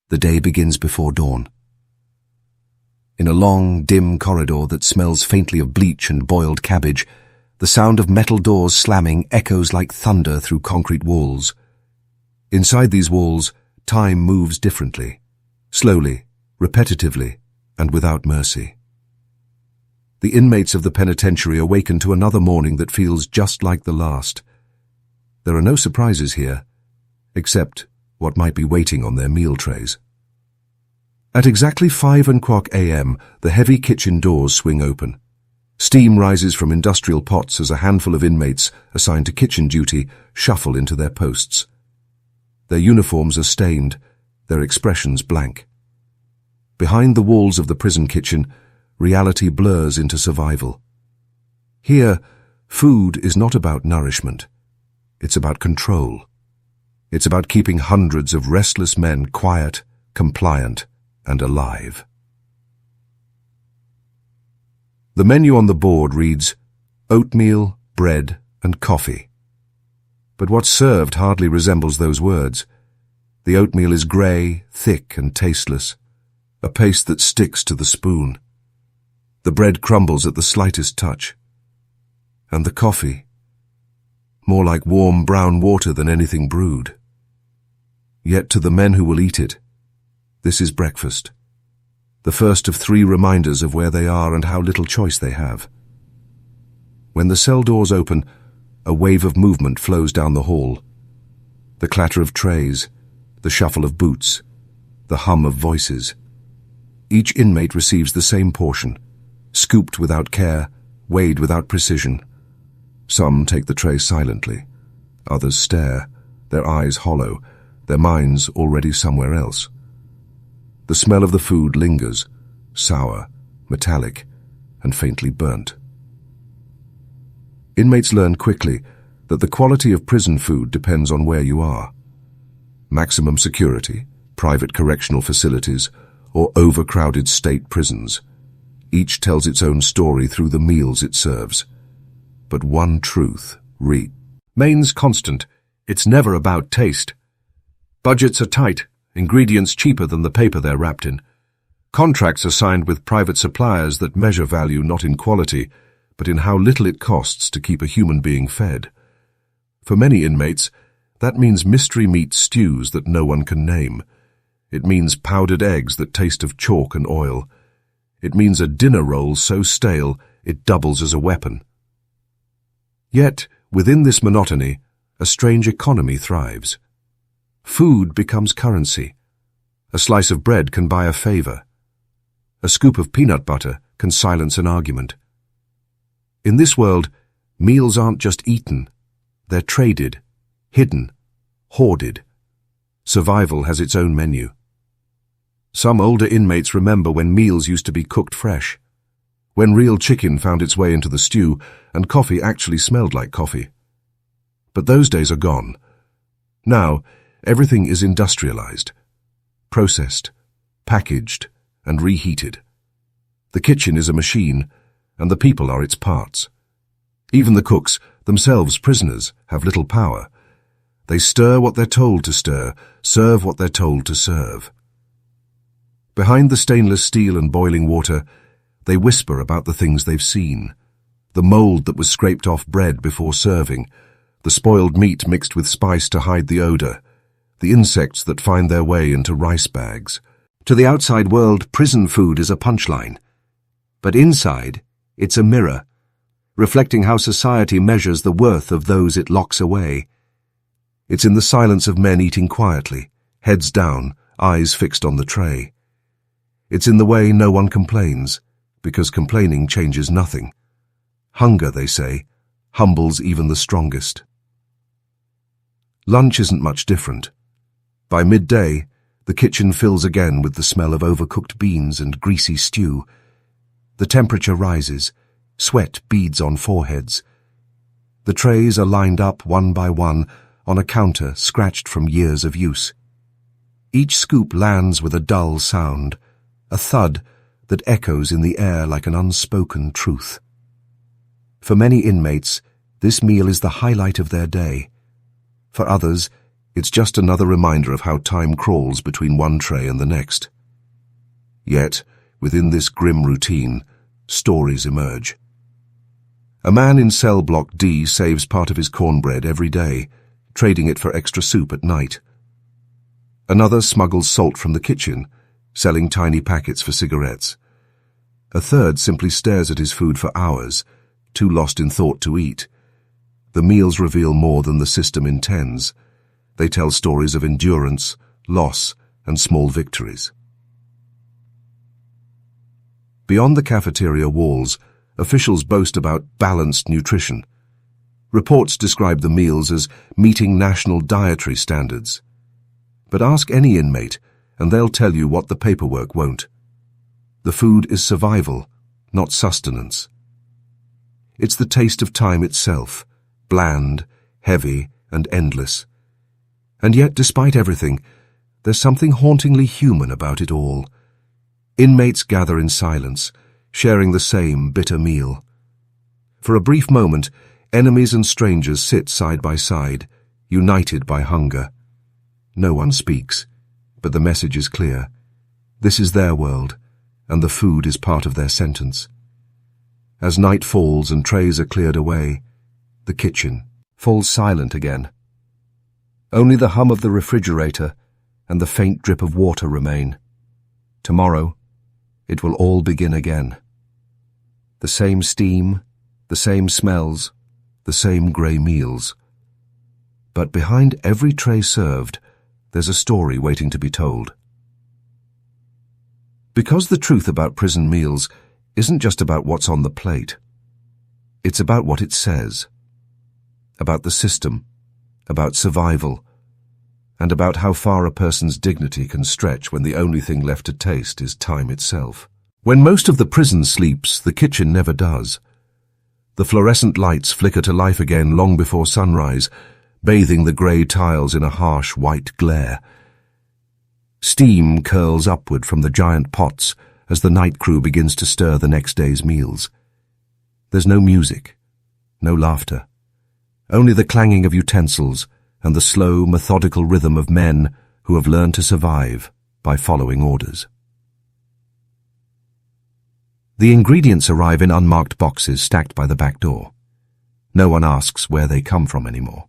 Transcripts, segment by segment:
The day begins before dawn. In a long, dim corridor that smells faintly of bleach and boiled cabbage, the sound of metal doors slamming echoes like thunder through concrete walls. Inside these walls, time moves differently, slowly, repetitively, and without mercy. The inmates of the penitentiary awaken to another morning that feels just like the last. There are no surprises here, except what might be waiting on their meal trays. At exactly 5:00 a.m., the heavy kitchen doors swing open. Steam rises from industrial pots as a handful of inmates assigned to kitchen duty shuffle into their posts. Their uniforms are stained, their expressions blank. Behind the walls of the prison kitchen, reality blurs into survival. Here, food is not about nourishment. It's about control. It's about keeping hundreds of restless men quiet, compliant, and alive. The menu on the board reads oatmeal, bread, and coffee. But what's served hardly resembles those words. The oatmeal is grey, thick, and tasteless, a paste that sticks to the spoon. The bread crumbles at the slightest touch. And the coffee, more like warm brown water than anything brewed. Yet to the men who will eat it, this is breakfast, the first of 3 reminders of where they are and how little choice they have. When the cell doors open, a wave of movement flows down the hall. The clatter of trays, the shuffle of boots, the hum of voices. Each inmate receives the same portion, scooped without care, weighed without precision. Some take the tray silently. Others stare, their eyes hollow, their minds already somewhere else. The smell of the food lingers, sour, metallic, and faintly burnt. Inmates learn quickly that the quality of prison food depends on where you are. Maximum security, private correctional facilities, or overcrowded state prisons. Each tells its own story through the meals it serves. But one truth remains constant. It's never about taste. Budgets are tight, ingredients cheaper than the paper they're wrapped in. Contracts are signed with private suppliers that measure value not in quality, but in how little it costs to keep a human being fed. For many inmates, that means mystery meat stews that no one can name. It means powdered eggs that taste of chalk and oil. It means a dinner roll so stale it doubles as a weapon. Yet, within this monotony, a strange economy thrives. Food becomes currency. A slice of bread can buy a favor. A scoop of peanut butter can silence an argument. In this world, meals aren't just eaten. They're traded, hidden, hoarded. Survival has its own menu. Some older inmates remember when meals used to be cooked fresh, when real chicken found its way into the stew and coffee actually smelled like coffee. But those days are gone. Now, everything is industrialized, processed, packaged, and reheated. The kitchen is a machine, and the people are its parts. Even the cooks, themselves prisoners, have little power. They stir what they're told to stir, serve what they're told to serve. Behind the stainless steel and boiling water, they whisper about the things they've seen. The mold that was scraped off bread before serving, the spoiled meat mixed with spice to hide the odor, the insects that find their way into rice bags. To the outside world, prison food is a punchline. But inside, it's a mirror, reflecting how society measures the worth of those it locks away. It's in the silence of men eating quietly, heads down, eyes fixed on the tray. It's in the way no one complains, because complaining changes nothing. Hunger, they say, humbles even the strongest. Lunch isn't much different. By midday, the kitchen fills again with the smell of overcooked beans and greasy stew. The temperature rises, sweat beads on foreheads. The trays are lined up one by one on a counter scratched from years of use. Each scoop lands with a dull sound, a thud that echoes in the air like an unspoken truth. For many inmates, this meal is the highlight of their day. For others, It's just another reminder of how time crawls between one tray and the next. Yet, within this grim routine, stories emerge. A man in cell block D saves part of his cornbread every day, trading it for extra soup at night. Another smuggles salt from the kitchen, selling tiny packets for cigarettes. A third simply stares at his food for hours, too lost in thought to eat. The meals reveal more than the system intends. They tell stories of endurance, loss, and small victories. Beyond the cafeteria walls, officials boast about balanced nutrition. Reports describe the meals as meeting national dietary standards. But ask any inmate, and they'll tell you what the paperwork won't. The food is survival, not sustenance. It's the taste of time itself, bland, heavy, and endless. And yet, despite everything, there's something hauntingly human about it all. Inmates gather in silence, sharing the same bitter meal. For a brief moment, enemies and strangers sit side by side, united by hunger. No one speaks, but the message is clear. This is their world, and the food is part of their sentence. As night falls and trays are cleared away, the kitchen falls silent again. Only the hum of the refrigerator and the faint drip of water remain. Tomorrow, it will all begin again. The same steam, the same smells, the same grey meals. But behind every tray served, there's a story waiting to be told. Because the truth about prison meals isn't just about what's on the plate. It's about what it says. About the system, about survival, and about how far a person's dignity can stretch when the only thing left to taste is time itself. When most of the prison sleeps, the kitchen never does. The fluorescent lights flicker to life again long before sunrise, bathing the grey tiles in a harsh white glare. Steam curls upward from the giant pots as the night crew begins to stir the next day's meals. There's no music, no laughter, only the clanging of utensils and the slow, methodical rhythm of men who have learned to survive by following orders. The ingredients arrive in unmarked boxes stacked by the back door. No one asks where they come from anymore.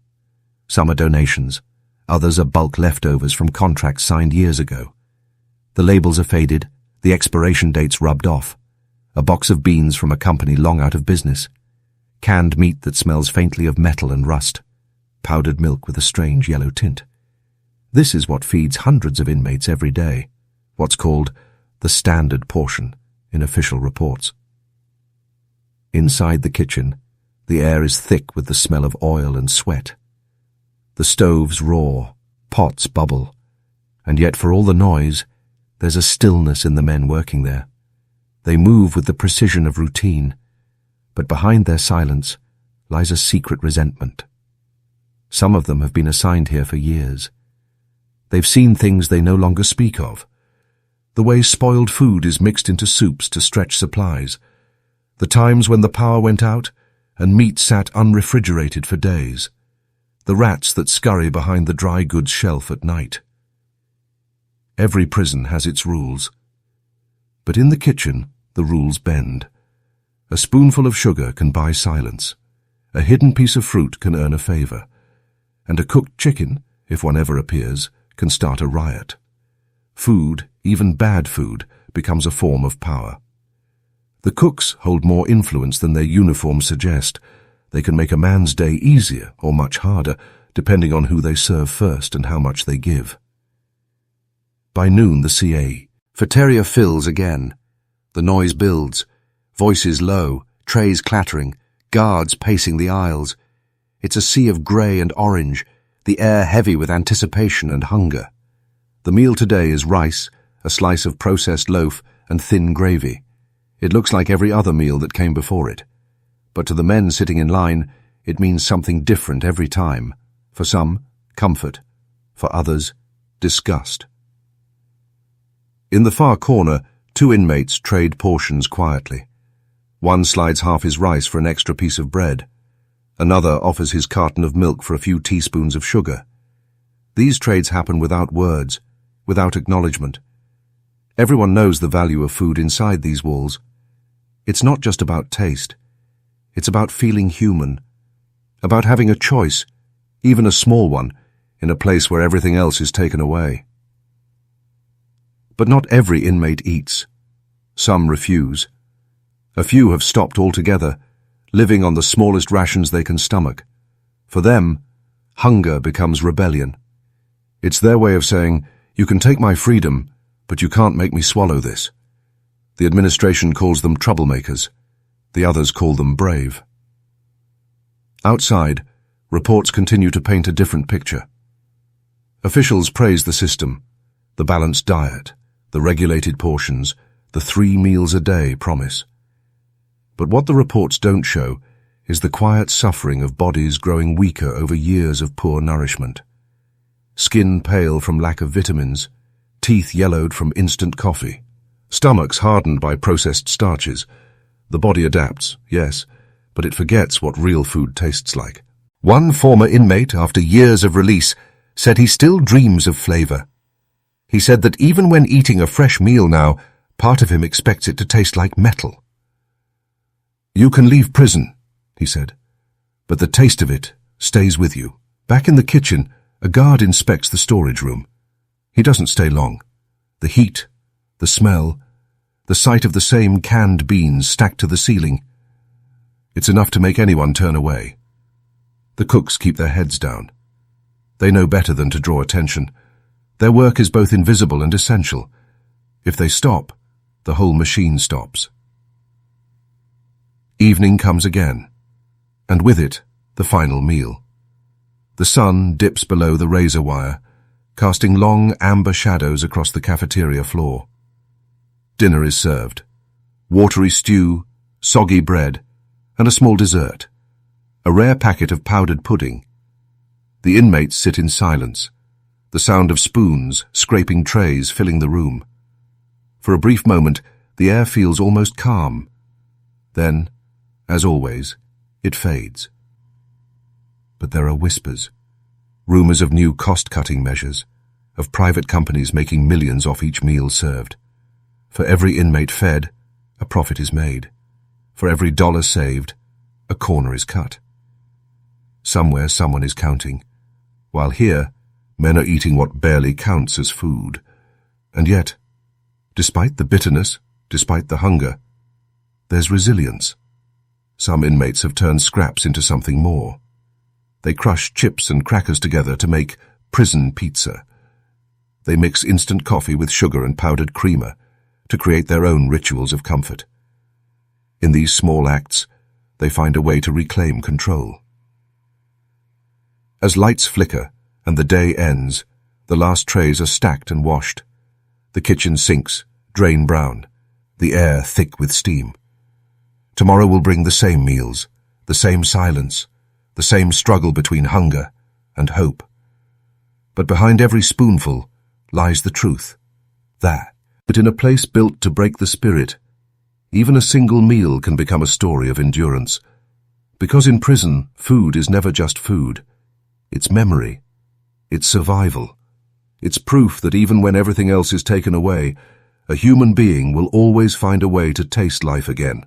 Some are donations, others are bulk leftovers from contracts signed years ago. The labels are faded, the expiration dates rubbed off. A box of beans from a company long out of business. Canned meat that smells faintly of metal and rust. Powdered milk with a strange yellow tint. This is what feeds hundreds of inmates every day, what's called the standard portion in official reports. Inside the kitchen, the air is thick with the smell of oil and sweat. The stoves roar, pots bubble, and yet for all the noise, there's a stillness in the men working there. They move with the precision of routine, but behind their silence lies a secret resentment. Some of them have been assigned here for years. They've seen things they no longer speak of. The way spoiled food is mixed into soups to stretch supplies. The times when the power went out and meat sat unrefrigerated for days. The rats that scurry behind the dry goods shelf at night. Every prison has its rules. But in the kitchen, the rules bend. A spoonful of sugar can buy silence. A hidden piece of fruit can earn a favor. And a cooked chicken, if one ever appears, can start a riot. Food, even bad food, becomes a form of power. The cooks hold more influence than their uniforms suggest. They can make a man's day easier or much harder, depending on who they serve first and how much they give. By noon, the cafeteria fills again. The noise builds, voices low, trays clattering, guards pacing the aisles. It's a sea of grey and orange, the air heavy with anticipation and hunger. The meal today is rice, a slice of processed loaf, and thin gravy. It looks like every other meal that came before it. But to the men sitting in line, it means something different every time. For some, comfort. For others, disgust. In the far corner, two inmates trade portions quietly. One slides half his rice for an extra piece of bread. Another offers his carton of milk for a few teaspoons of sugar. These trades happen without words, without acknowledgement. Everyone knows the value of food inside these walls. It's not just about taste. It's about feeling human, about having a choice, even a small one, in a place where everything else is taken away. But not every inmate eats. Some refuse. A few have stopped altogether, living on the smallest rations they can stomach. For them, hunger becomes rebellion. It's their way of saying, "You can take my freedom, but you can't make me swallow this." The administration calls them troublemakers. The others call them brave. Outside, reports continue to paint a different picture. Officials praise the system, the balanced diet, the regulated portions, the 3 meals a day promise. But what the reports don't show is the quiet suffering of bodies growing weaker over years of poor nourishment. Skin pale from lack of vitamins, teeth yellowed from instant coffee, stomachs hardened by processed starches. The body adapts, yes, but it forgets what real food tastes like. One former inmate, after years of release, said he still dreams of flavor. He said that even when eating a fresh meal now, part of him expects it to taste like metal. "You can leave prison," he said, "but the taste of it stays with you." Back in the kitchen, a guard inspects the storage room. He doesn't stay long. The heat, the smell, the sight of the same canned beans stacked to the ceiling. It's enough to make anyone turn away. The cooks keep their heads down. They know better than to draw attention. Their work is both invisible and essential. If they stop, the whole machine stops. Evening comes again, and with it, the final meal. The sun dips below the razor wire, casting long amber shadows across the cafeteria floor. Dinner is served. Watery stew, soggy bread, and a small dessert. A rare packet of powdered pudding. The inmates sit in silence, the sound of spoons scraping trays filling the room. For a brief moment, the air feels almost calm. Then, as always, it fades. But there are whispers, rumors of new cost-cutting measures, of private companies making millions off each meal served. For every inmate fed, a profit is made. For every dollar saved, a corner is cut. Somewhere someone is counting, while here, men are eating what barely counts as food. And yet, despite the bitterness, despite the hunger, there's resilience. Some inmates have turned scraps into something more. They crush chips and crackers together to make prison pizza. They mix instant coffee with sugar and powdered creamer to create their own rituals of comfort. In these small acts, they find a way to reclaim control. As lights flicker and the day ends, the last trays are stacked and washed. The kitchen sinks, drain brown, the air thick with steam. Tomorrow will bring the same meals, the same silence, the same struggle between hunger and hope. But behind every spoonful lies the truth, that in a place built to break the spirit, even a single meal can become a story of endurance. Because in prison, food is never just food. It's memory. It's survival. It's proof that even when everything else is taken away, a human being will always find a way to taste life again.